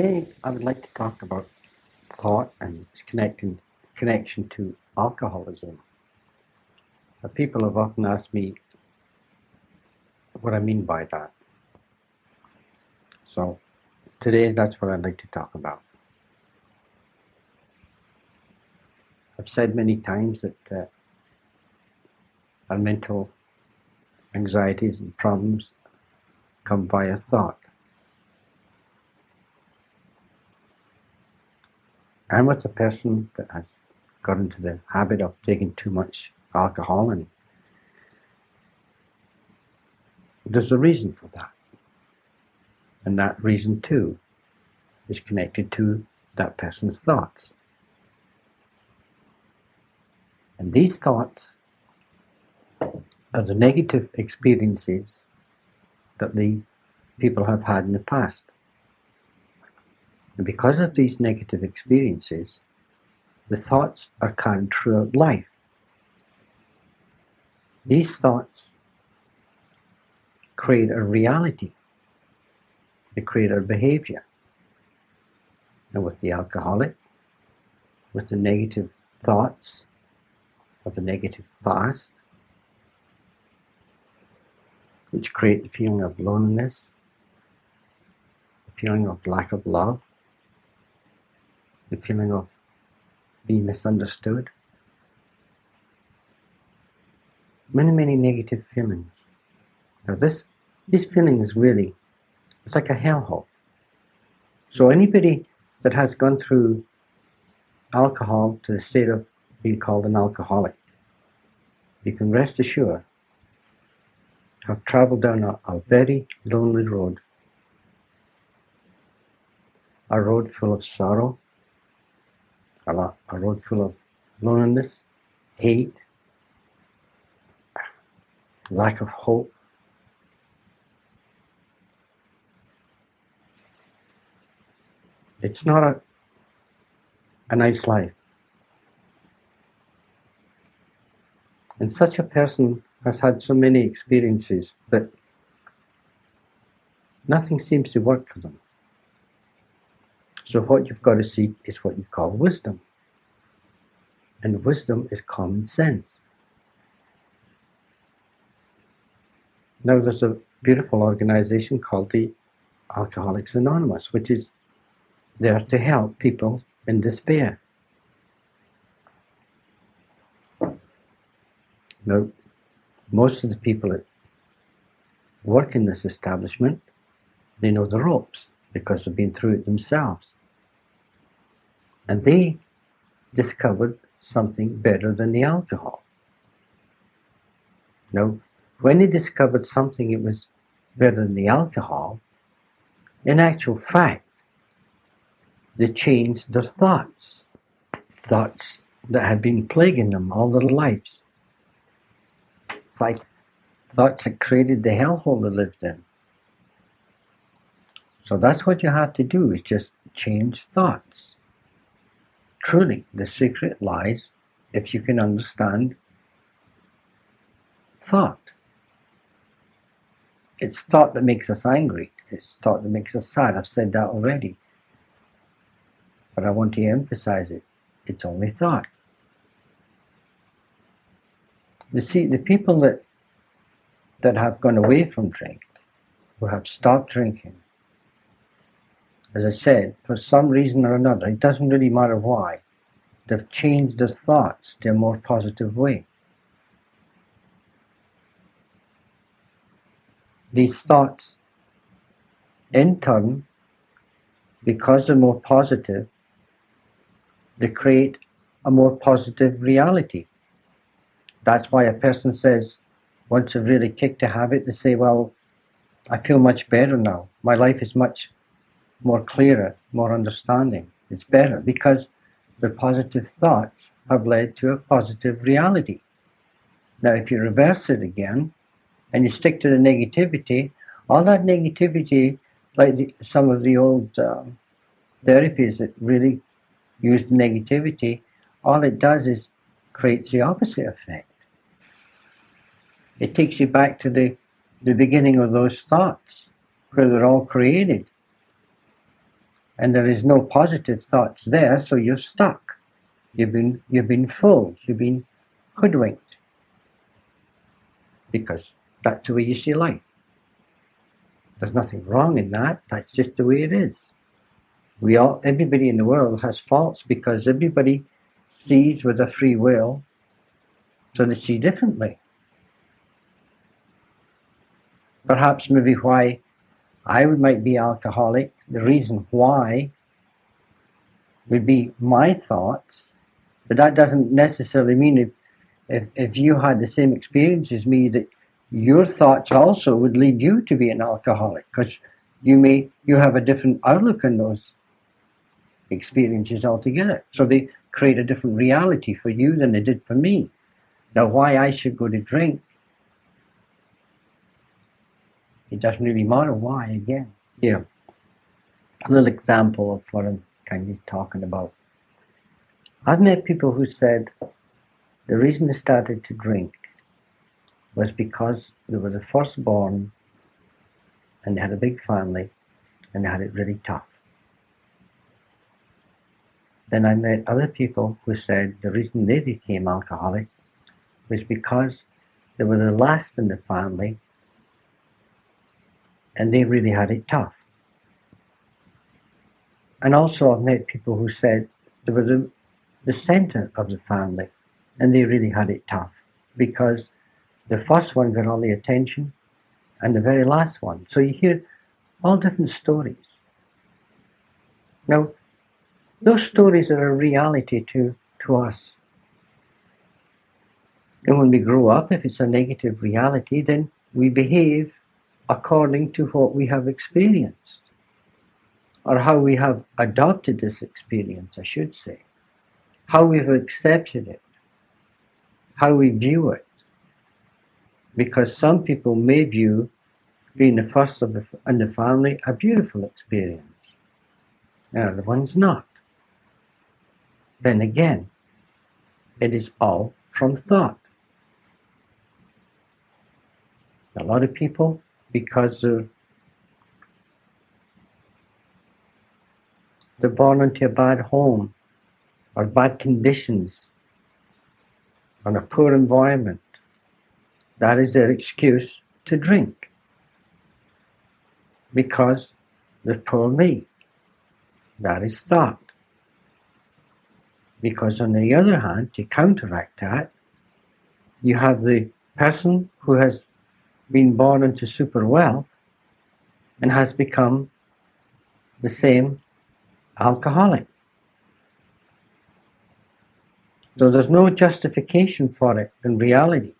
Today, I would like to talk about thought and its connection to alcoholism. People have often asked me what I mean by that. So today, that's what I'd like to talk about. I've said many times that our mental anxieties and problems come via thought. I'm with a person that has got into the habit of taking too much alcohol, and there's a reason for that. And that reason, too, is connected to that person's thoughts. And these thoughts are the negative experiences that the people have had in the past. And because of these negative experiences, the thoughts are carried throughout life. These thoughts create a reality. They create our behavior. And with the alcoholic, with the negative thoughts of a negative past, which create the feeling of loneliness, the feeling of lack of love, the feeling of being misunderstood. Many negative feelings. Now these feelings really, it's like a hellhole. So anybody that has gone through alcohol to the state of being called an alcoholic, you can rest assured have traveled down a very lonely road. A road full of sorrow, a road full of loneliness, hate, lack of hope. It's not a nice life. And such a person has had so many experiences that nothing seems to work for them. So what you've got to seek is what you call wisdom. And wisdom is common sense. Now there's a beautiful organization called the Alcoholics Anonymous, which is there to help people in despair. Now, most of the people that work in this establishment, they know the ropes because they've been through it themselves. And they discovered something better than the alcohol. Now, when they discovered something that was better than the alcohol, in actual fact, they changed their thoughts that had been plaguing them all their lives. Like thoughts that created the hellhole they lived in. So that's what you have to do, is just change thoughts. Truly, the secret lies if you can understand thought. It's thought that makes us angry. It's thought that makes us sad. I've said that already. But I want to emphasize it. It's only thought. You see, the people that have gone away from drink, who have stopped drinking, as I said, for some reason or another, it doesn't really matter why, they've changed their thoughts to a more positive way. These thoughts, in turn, because they're more positive, they create a more positive reality. That's why a person says, once they've really kicked a habit, they say, well, I feel much better now. My life is much more clearer, more understanding. It's better because their positive thoughts have led to a positive reality. Now, if you reverse it again and you stick to the negativity, all that negativity, like some of the old therapies that really use negativity, all it does is creates the opposite effect. It takes you back to the beginning of those thoughts, where they're all created. and there is no positive thoughts there, so you're stuck. You've been fooled. You've been hoodwinked, because that's the way you see life. There's nothing wrong in that. That's just the way it is. Everybody in the world has faults because everybody sees with a free will, so they see differently. Perhaps maybe why I might be alcoholic, the reason why would be my thoughts, but that doesn't necessarily mean if you had the same experience as me that your thoughts also would lead you to be an alcoholic, because you have a different outlook on those experiences altogether. So they create a different reality for you than they did for me. Now, why I should go to drink, it doesn't really matter why, again. Here, a little example of what I'm kind of talking about. I've met people who said the reason they started to drink was because they were the firstborn and they had a big family and they had it really tough. Then I met other people who said the reason they became alcoholic was because they were the last in the family and they really had it tough. And also I've met people who said they were the center of the family and they really had it tough because the first one got all the attention and the very last one. So you hear all different stories. Now, those stories are a reality to us. And when we grow up, if it's a negative reality, then we behave according to what we have experienced, or how we have adopted this experience, I should say, how we've accepted it, how we view it. Because some people may view being the first in the family a beautiful experience, and other ones not. Then again, it is all from thought. A lot of people, because they're born into a bad home or bad conditions or a poor environment, that is their excuse to drink. Because they're poor me. That is thought. Because on the other hand, to counteract that, you have the person who has been born into super wealth and has become the same alcoholic. So there's no justification for it in reality,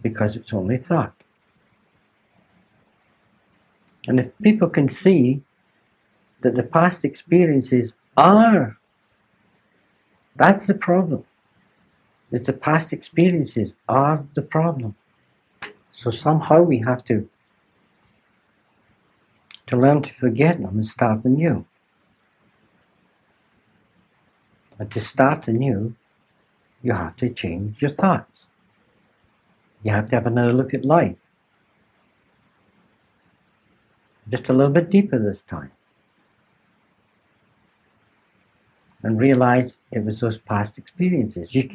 because it's only thought. And if people can see that the past experiences are, that's the problem. That the past experiences are the problem. So somehow we have to learn to forget them and start anew. And to start anew, you have to change your thoughts. You have to have another look at life. Just a little bit deeper this time. And realize it was those past experiences. You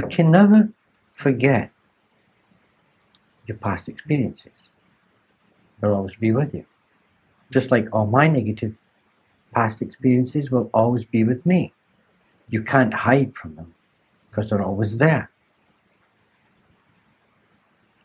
can never forget your past experiences. They'll always be with you. Just like all my negative past experiences will always be with me. You can't hide from them because they're always there.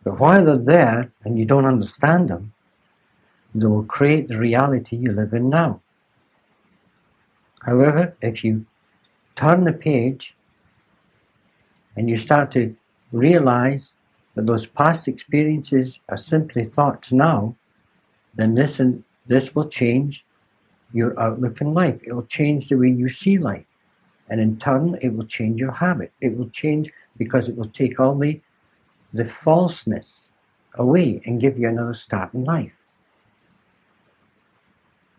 But while they're there and you don't understand them, they will create the reality you live in now. However, if you turn the page and you start to realize that those past experiences are simply thoughts now, then this will change your outlook in life. It will change the way you see life. And in turn, it will change your habit. It will change because it will take all the falseness away and give you another start in life.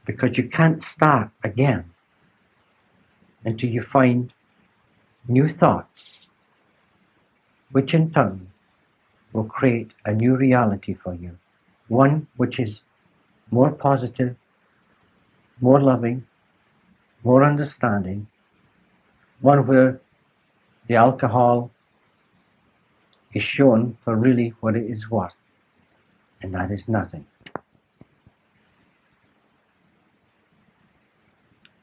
Because you can't start again until you find new thoughts, which in turn will create a new reality for you. One which is more positive, more loving, more understanding, one where the alcohol is shown for really what it is worth, and that is nothing.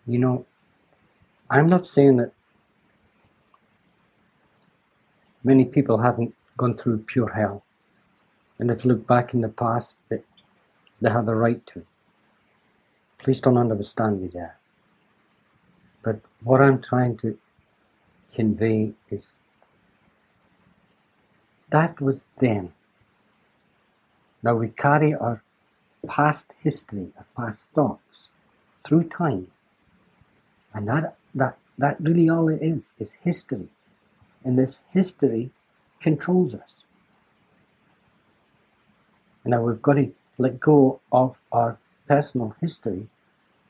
You know, I'm not saying that many people haven't gone through pure hell, and if you look back in the past, that they have a right to. Please don't understand me there. But what I'm trying to convey is that was then. Now we carry our past history, our past thoughts through time. And that really all it is history. And this history controls us. And now we've got to let go of our personal history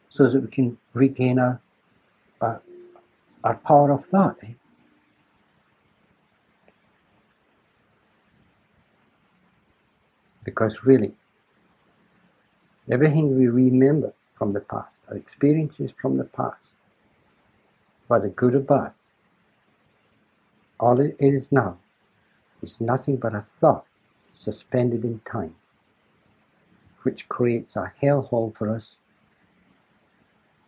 so that we can regain our power of thought. Because really, everything we remember from the past, our experiences from the past, whether good or bad, all it is now is nothing but a thought suspended in time, which creates a hellhole for us.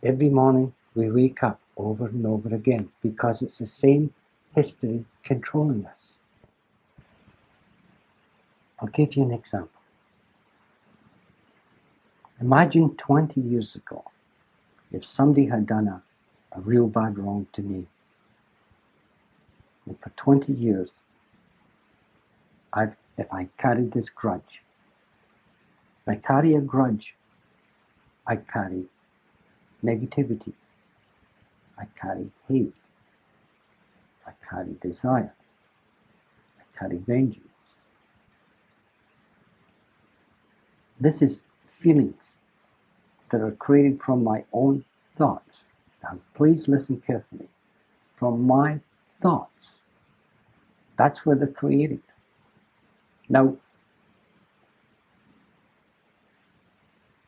Every morning we wake up over and over again because it's the same history controlling us. I'll give you an example. Imagine 20 years ago, if somebody had done a real bad wrong to me. And for 20 years, if I carried this grudge, if I carry a grudge, I carry negativity, I carry hate, I carry desire, I carry vengeance. This is feelings that are created from my own thoughts. Now, please listen carefully. From my thoughts. That's where they're created. Now,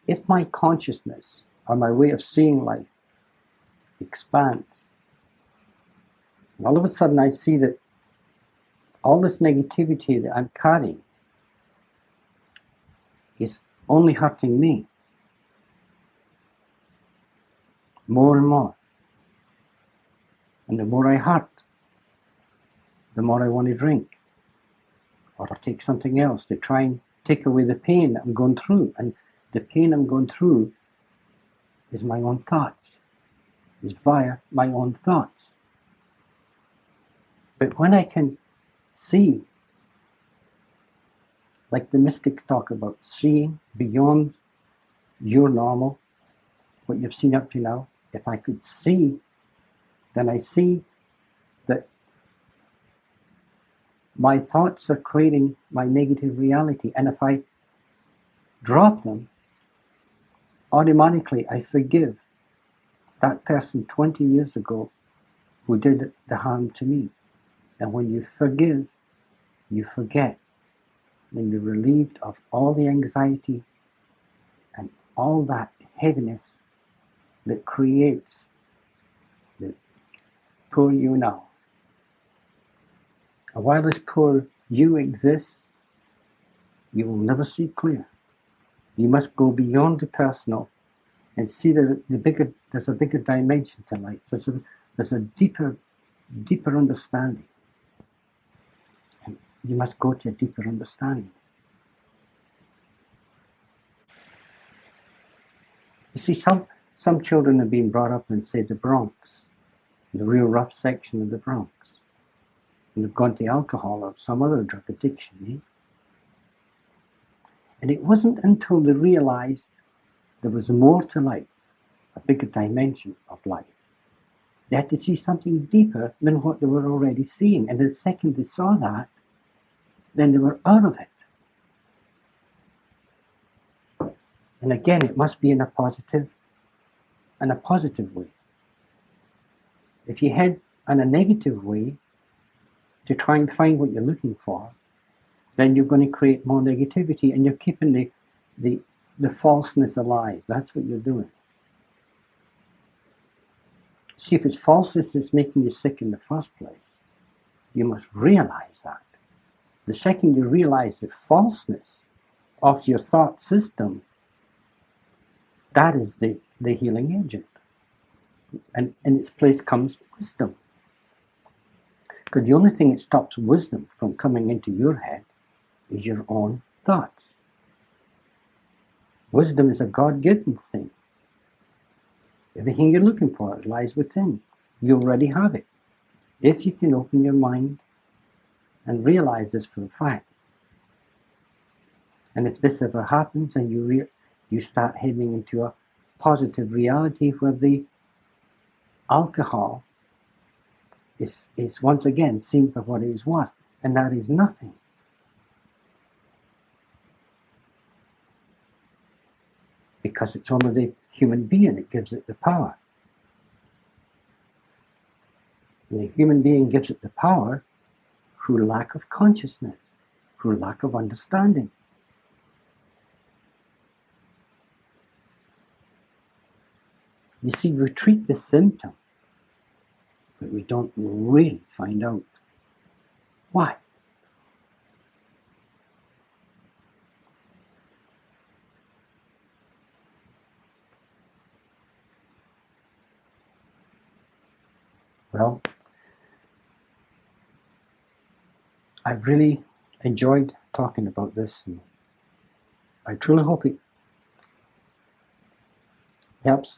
if my consciousness or my way of seeing life expands, and all of a sudden I see that all this negativity that I'm carrying is only hurting me more and more. And the more I hurt, the more I want to drink or take something else to try and take away the pain that I'm going through. And the pain I'm going through is my own thoughts, is via my own thoughts. But when I can see, like the mystics talk about, seeing beyond your normal, what you've seen up to now, if I could see, then I see that my thoughts are creating my negative reality. And if I drop them, automatically I forgive that person 20 years ago who did the harm to me. And when you forgive, you forget. And you're relieved of all the anxiety and all that heaviness that creates the poor you now. And while this poor you exists, you will never see clear. You must go beyond the personal and see that there's a bigger dimension to life. There's a deeper understanding. And you must go to a deeper understanding. You see, some children are being brought up in, say, the Bronx, the real rough section of the Bronx. And they've gone to alcohol or some other drug addiction. And it wasn't until they realized there was more to life, a bigger dimension of life. They had to see something deeper than what they were already seeing. And the second they saw that, then they were out of it. And again, it must be in a positive way. If you head in a negative way to try and find what you're looking for, then you're going to create more negativity, and you're keeping the falseness alive. That's what you're doing. See, if it's falseness that's making you sick in the first place, you must realize that. The second you realize the falseness of your thought system, that is the healing agent. And in its place comes wisdom. Because the only thing that stops wisdom from coming into your head is your own thoughts. Wisdom is a God-given thing. Everything you're looking for lies within. You already have it. If you can open your mind and realize this for a fact. And if this ever happens and you start heading into a positive reality where the alcohol is once again seen for what it is worth, and that is nothing. Because it's only the human being that gives it the power. And the human being gives it the power through lack of consciousness, through lack of understanding. You see, we treat the symptom, but we don't really find out why. Well, I've really enjoyed talking about this, and I truly hope it helps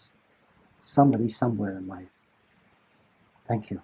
somebody somewhere in life. Thank you.